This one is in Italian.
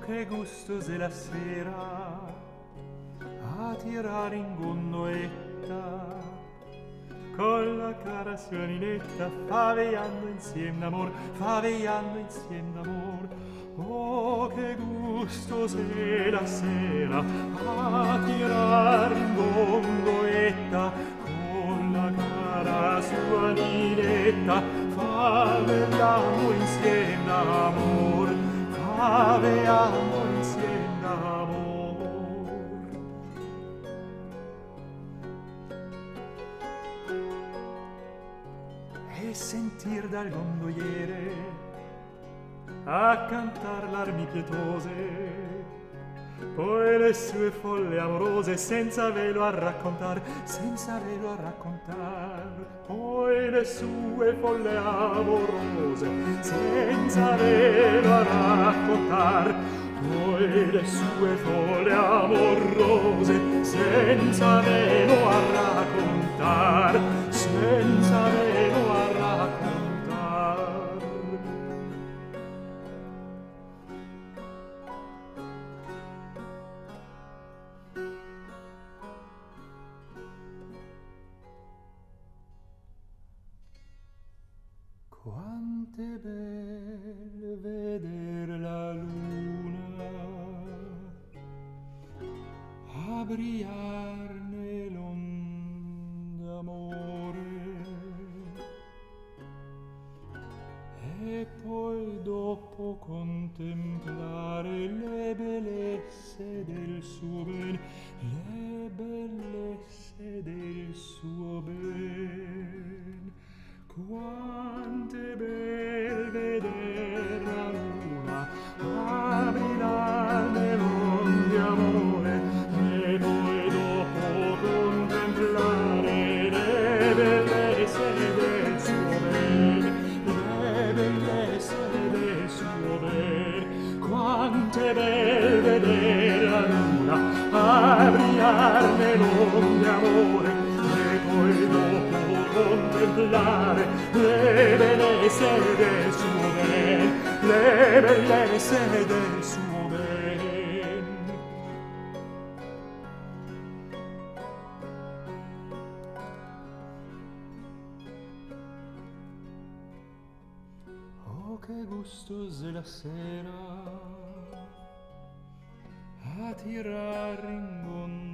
che gustoso è la sera a tirare in gondoletta con la cara suoninetta, favejando insieme d'amor, favejando insieme d'amor. Oh, che gustoso è la sera a tirare in gondoletta con la cara suoninetta, favejando insieme d'amor, favejando insieme d'amor. E sentir dal gondoliere a cantar l'armi pietose, poi le sue folle amorose senza velo a raccontar, senza velo a raccontar, poi le sue folle amorose senza velo a raccontar, poi le sue folle amorose senza velo a raccontar, senza velo a raccontar. Quant'è bel veder la luna a brillar nell'onda d'amore, e poi dopo contemplare le bellezze del suo ben, le bellezze del suo ben. Quant'è bel veder la luna a brillar nell'onde amore, e poi dopo contemplare le bellezze del suo ben, le bellezze del suo ben. Quant'è bel veder la luna a brillar nell'onde amore, e poi dopo contemplare le bellezze del suo ben, le bellezze del suo ben. Oh, che gustoso è la sera a tirar in gondoletta